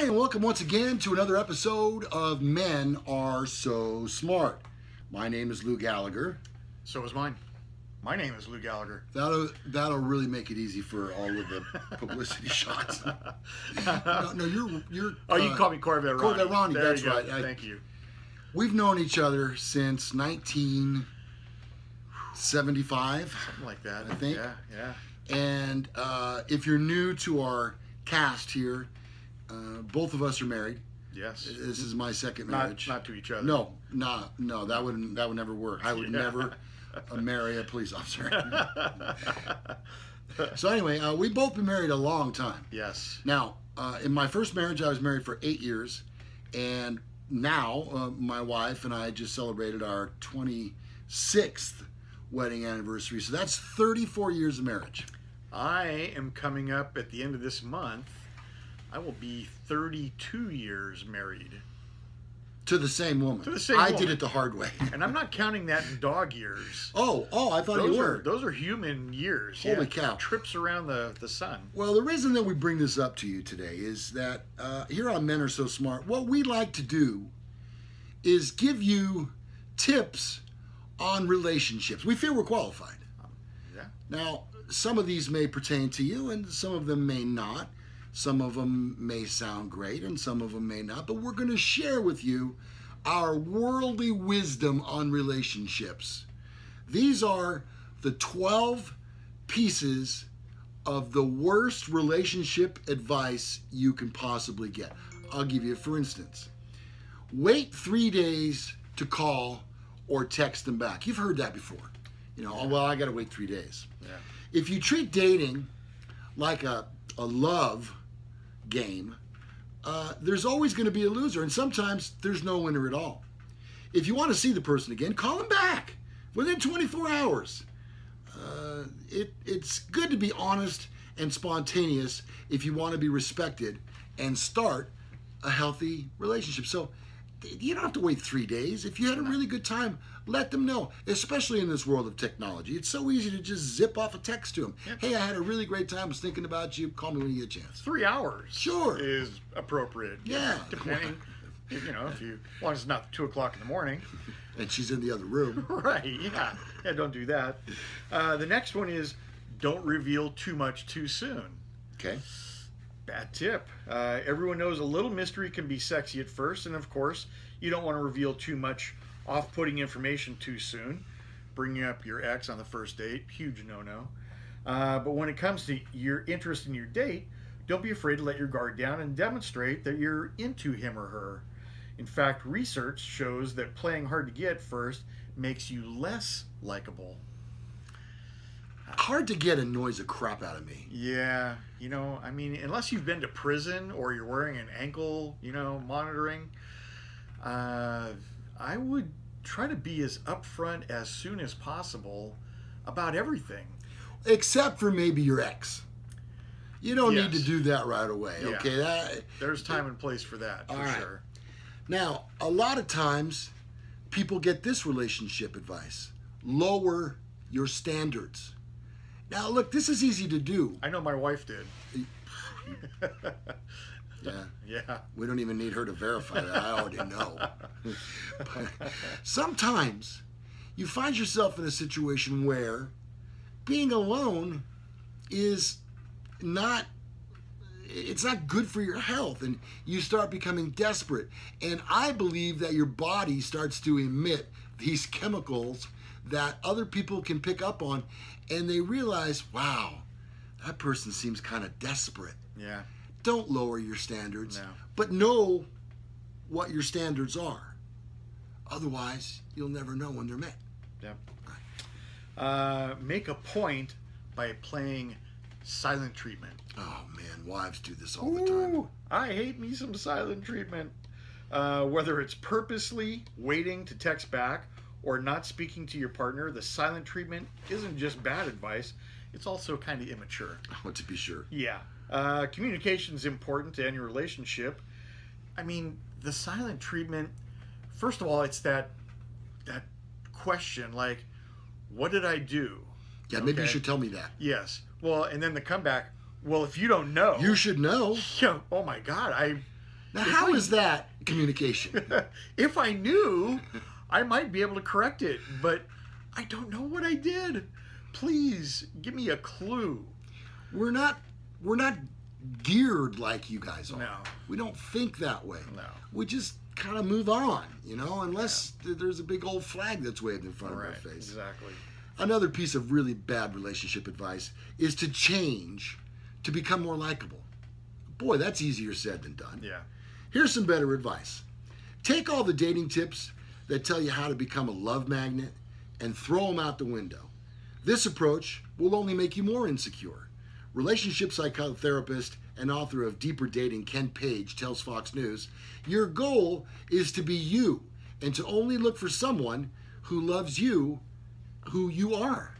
Hi, and welcome once again to another episode of Men Are So Smart. My name is Lou Gallagher. So is mine. My name is Lou Gallagher. That'll really make it easy for all of the publicity shots. No, you're. Oh, you can call me Corvette.ronnie. Corvette.ronnie, that's right. Thank you. We've known each other since 1975. Something like that. I think. Yeah. And if you're new to our cast here, both of us are married. Yes. This is my second marriage. Not to each other. No, that would never work. I would never marry a police officer. So anyway, we've both been married a long time. Yes. Now, in my first marriage, I was married for 8 years, and now my wife and I just celebrated our 26th wedding anniversary. So that's 34 years of marriage. I am coming up at the end of this month. I will be 32 years married. To the same woman. To the same woman. woman. I did it the hard way. And I'm not counting that in dog years. Oh, I thought you were. Those are human years. Holy cow. Trips around the sun. Well, the reason that we bring this up to you today is that here on Men Are So Smart, what we like to do is give you tips on relationships. We feel we're qualified. Yeah. Now, some of these may pertain to you and some of them may not. Some of them may sound great and some of them may not, but we're going to share with you our worldly wisdom on relationships. These are the 12 pieces of the worst relationship advice you can possibly get. I'll give you, for instance, wait 3 days to call or text them back. You've heard that before. You know, oh, well, I got to wait 3 days. Yeah. If you treat dating like a love game, there's always going to be a loser, and sometimes there's no winner at all. If you want to see the person again, call them back within 24 hours. It's good to be honest and spontaneous if you want to be respected and start a healthy relationship. So you don't have to wait 3 days. If you had a really good time, let them know, especially in this world of technology. It's so easy to just zip off a text to them. Yep. Hey, I had a really great time. I was thinking about you. Call me when you get a chance. 3 hours. Sure. Is appropriate. Yeah. Depending, as long as it's not 2 o'clock in the morning. And she's in the other room. Right, yeah. Yeah, don't do that. The next one is don't reveal too much too soon. Okay. Bad tip. Everyone knows a little mystery can be sexy at first, and of course, you don't want to reveal too much off-putting information too soon. Bringing up your ex on the first date, huge no-no. But when it comes to your interest in your date, don't be afraid to let your guard down and demonstrate that you're into him or her. In fact, research shows that playing hard to get first makes you less likable. Hard to get annoys the crap out of me. Yeah, I mean, unless you've been to prison or you're wearing an ankle, monitoring, I would try to be as upfront as soon as possible about everything. Except for maybe your ex. You don't need to do that right away, yeah. Okay? There's time and place for that, for sure. Now, a lot of times, people get this relationship advice. Lower your standards. Now, look, this is easy to do. I know my wife did. Yeah. Yeah. We don't even need her to verify that. I already know. But sometimes you find yourself in a situation where being alone is not good for your health, and you start becoming desperate. And I believe that your body starts to emit these chemicals that other people can pick up on, and they realize, wow, that person seems kind of desperate. Yeah. Don't lower your standards, No. but know what your standards are. Otherwise, you'll never know when they're met. Yep. Make a point by playing silent treatment. Oh, man, wives do this all the time. I hate me some silent treatment. Whether it's purposely waiting to text back or not speaking to your partner, the silent treatment isn't just bad advice, it's also kind of immature. Oh, to be sure. Yeah. Communication is important to any relationship. I mean, the silent treatment, first of all, it's that question, like, what did I do? Yeah, maybe you should tell me that. Yes. Well, and then the comeback, well, if you don't know. You should know. Yeah, oh my God, Now, how is that communication? If I knew, I might be able to correct it, but I don't know what I did. Please give me a clue. We're not geared like you guys are. No. We don't think that way. No. We just kind of move on, you know, unless there's a big old flag that's waved in front of our face. Exactly. Another piece of really bad relationship advice is to change to become more likable. Boy, that's easier said than done. Yeah. Here's some better advice. Take all the dating tips that tell you how to become a love magnet and throw them out the window. This approach will only make you more insecure. Relationship psychotherapist and author of Deeper Dating, Ken Page, tells Fox News, your goal is to be you and to only look for someone who loves you, who you are.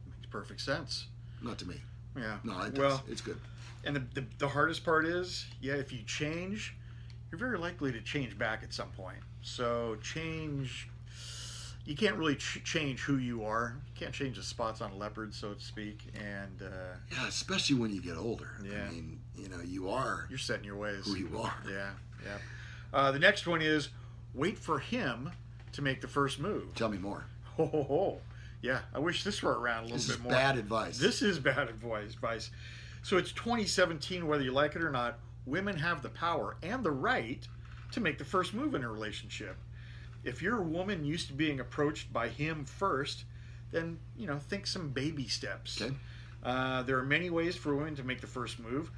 Makes perfect sense. Not to me. Yeah. No, it does. Well, It's good. and the hardest part is, if you change, you're very likely to change back at some point. So change, you can't really change who you are. You can't change the spots on a leopard, so to speak. And Yeah, especially when you get older. Yeah. I mean, you know, you are you're set in your ways. who you are. Yeah, yeah. The next one is wait for him to make the first move. Tell me more. Ho, ho, ho. Yeah, I wish this were around a little This bit is more. bad advice. This is bad advice. So it's 2017, whether you like it or not, women have the power and the right to make the first move in a relationship. If you're a woman used to being approached by him first, then, think some baby steps. Okay. There are many ways for women to make the first move.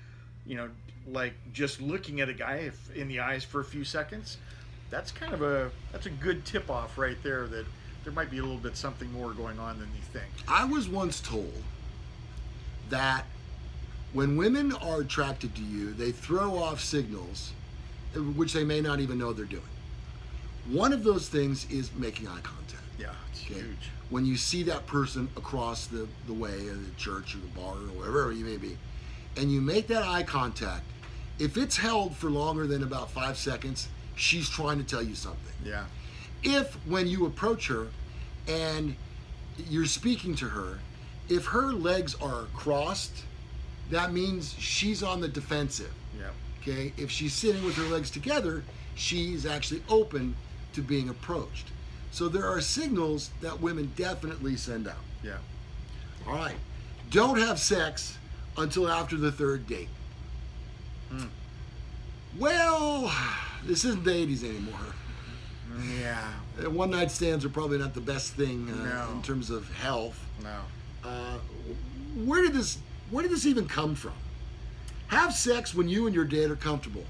Like just looking at a guy in the eyes for a few seconds. That's a good tip off right there that there might be a little bit something more going on than you think. I was once told that when women are attracted to you, they throw off signals which they may not even know they're doing. One of those things is making eye contact. Yeah, it's huge. When you see that person across the way of the church or the bar or wherever you may be, and you make that eye contact, if it's held for longer than about 5 seconds, she's trying to tell you something. Yeah. If when you approach her and you're speaking to her, if her legs are crossed, that means she's on the defensive. Yeah. Okay? If she's sitting with her legs together, she's actually open to being approached. So there are signals that women definitely send out. Yeah. All right. Don't have sex until after the third date. Well, this isn't the 80s anymore. Yeah. One night stands are probably not the best thing No. in terms of health. No. Where did this even come from? Have sex when you and your date are comfortable.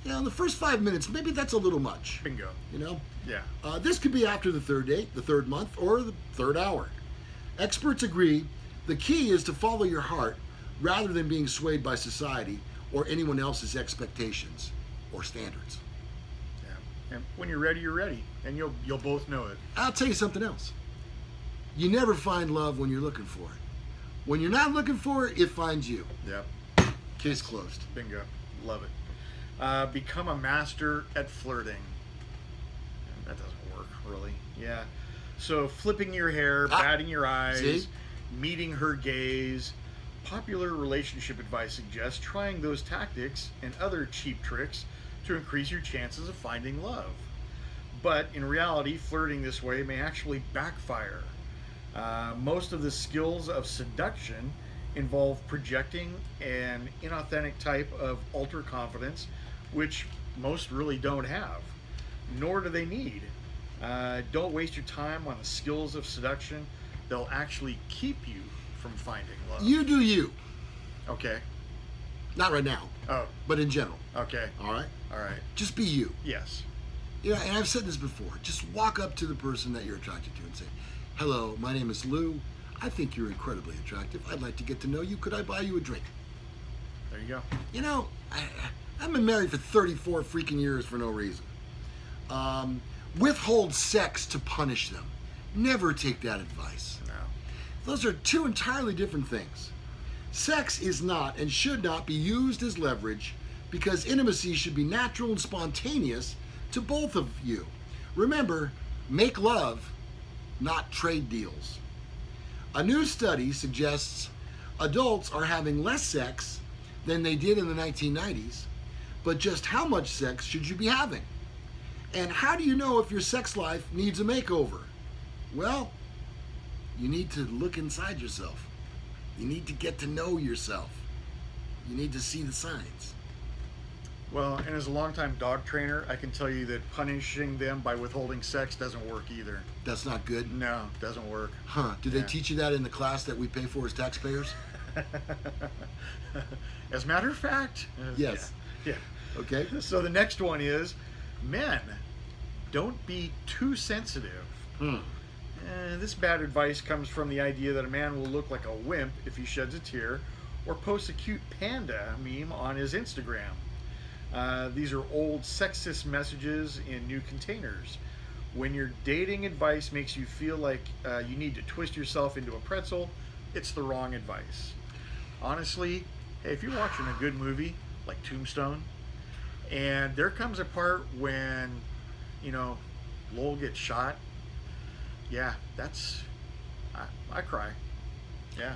In the first 5 minutes, maybe that's a little much. Bingo. Yeah. This could be after the third date, the third month, or the third hour. Experts agree the key is to follow your heart rather than being swayed by society or anyone else's expectations or standards. Yeah. And when you're ready, and you'll both know it. I'll tell you something else. You never find love when you're looking for it. When you're not looking for it, it finds you. Yep. Case closed. Bingo. Love it. Become a master at flirting. That doesn't work, really. Yeah. So flipping your hair, batting your eyes, see? meeting her gaze. Popular relationship advice suggests trying those tactics and other cheap tricks to increase your chances of finding love. But in reality, flirting this way may actually backfire. Most of the skills of seduction involve projecting an inauthentic type of ultra confidence, which most really don't have, nor do they need. Don't waste your time on the skills of seduction. They'll actually keep you from finding love. You do you. Okay. Not right now, Oh, but in general. okay. All right? All right. Just be you. Yes. And I've said this before. Just walk up to the person that you're attracted to and say, hello, my name is Lou. I think you're incredibly attractive. I'd like to get to know you. Could I buy you a drink? There you go. I've been married for 34 freaking years for no reason. Withhold sex to punish them. Never take that advice. No. Those are two entirely different things. Sex is not and should not be used as leverage because intimacy should be natural and spontaneous to both of you. Remember, make love, not trade deals. A new study suggests adults are having less sex than they did in the 1990s, but just how much sex should you be having? And how do you know if your sex life needs a makeover? Well, you need to look inside yourself. You need to get to know yourself. You need to see the signs. Well, and as a longtime dog trainer, I can tell you that punishing them by withholding sex doesn't work either. That's not good? No, doesn't work. Huh. Did they teach you that in the class that we pay for as taxpayers? As a matter of fact, yes. Yeah. Okay. So the next one is, men, don't be too sensitive. This bad advice comes from the idea that a man will look like a wimp if he sheds a tear or posts a cute panda meme on his Instagram. These are old sexist messages in new containers. When your dating advice makes you feel like you need to twist yourself into a pretzel, it's the wrong advice. Honestly, hey, if you're watching a good movie like Tombstone, and there comes a part when, you know, Lowell gets shot, yeah, that's, I cry. Yeah.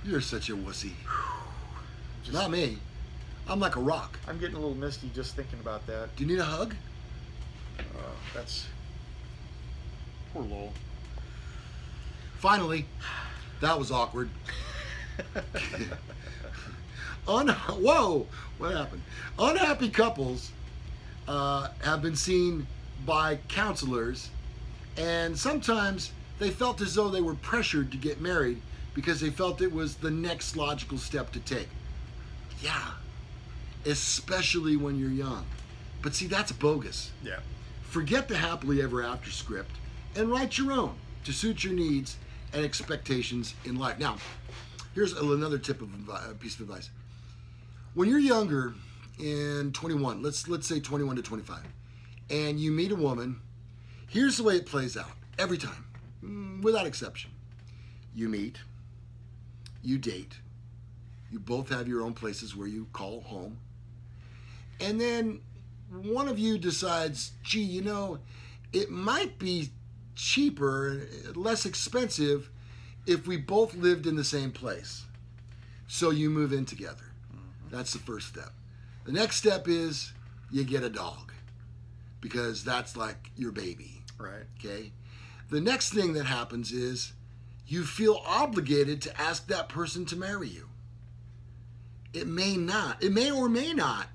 You're such a wussy. Not me. I'm like a rock. I'm getting a little misty just thinking about that. Do you need a hug? That's poor Lowell. Finally, that was awkward. Whoa, what happened? Unhappy couples have been seen by counselors, and sometimes they felt as though they were pressured to get married because they felt it was the next logical step to take. Yeah, especially when you're young. But see, that's bogus. Yeah. Forget the happily ever after script and write your own to suit your needs and expectations in life. Now, here's another piece of advice. When you're younger, in 21, let's say 21 to 25, and you meet a woman, here's the way it plays out every time, without exception. You meet, you date, you both have your own places where you call home, and then one of you decides, gee, you know, it might be cheaper, less expensive if we both lived in the same place. So you move in together. That's the first step. The next step is you get a dog, because that's like your baby. Right. Okay? The next thing that happens is you feel obligated to ask that person to marry you. It may or may not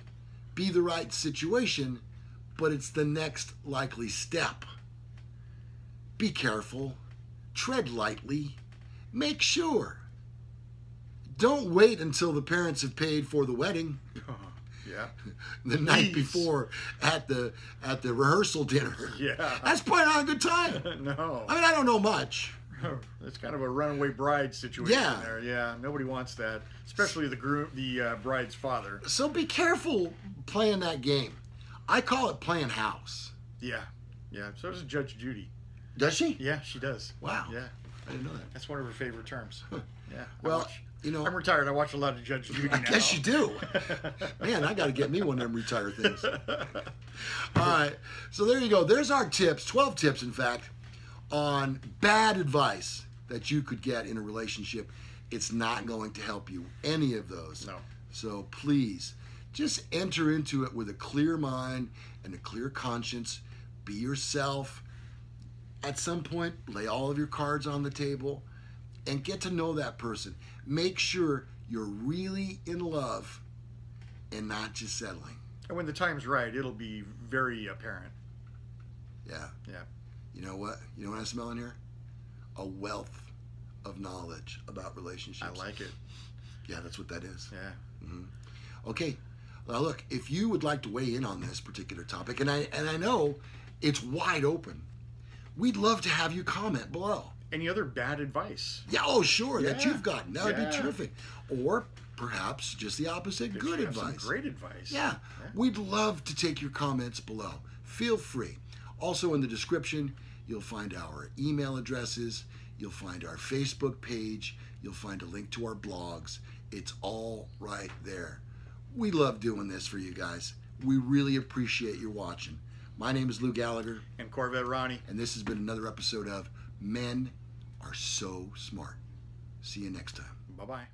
be the right situation, but it's the next likely step. Be careful. Tread lightly. Make sure. Don't wait until the parents have paid for the wedding. Yeah. The night before at the rehearsal dinner. Yeah. That's probably not a good time. No. I mean, I don't know much. It's kind of a runaway bride situation Yeah. there. Yeah. Nobody wants that, especially the bride's father. So be careful playing that game. I call it playing house. Yeah. Yeah. So does Judge Judy. Does she? Yeah, she does. Wow. Yeah. I didn't know that. That's one of her favorite terms. Yeah. Well, you know, I'm retired. I watch a lot of Judge Judy now. I guess you do. Man, I got to get me one of them retire things. All right. So there you go. There's our tips, 12 tips, in fact, on bad advice that you could get in a relationship. It's not going to help you, any of those. No. So please, just enter into it with a clear mind and a clear conscience. Be yourself. At some point, lay all of your cards on the table and get to know that person. Make sure you're really in love and not just settling. And when the time's right, it'll be very apparent. Yeah. Yeah. You know what? You know what I smell in here? A wealth of knowledge about relationships. I like it. Yeah, that's what that is. Yeah. Mm-hmm. Okay. Well, look, if you would like to weigh in on this particular topic, and I know it's wide open, we'd love to have you comment below. Any other bad advice? Yeah, oh, sure, that Yeah. you've gotten. That would be terrific. Or perhaps just the opposite, If good you have advice. some great advice. Yeah, we'd love to take your comments below. Feel free. Also in the description, you'll find our email addresses, you'll find our Facebook page, you'll find a link to our blogs. It's all right there. We love doing this for you guys. We really appreciate your watching. My name is Lou Gallagher. And Corvette Ronnie. And this has been another episode of Men Are So Smart. See you next time. Bye-bye.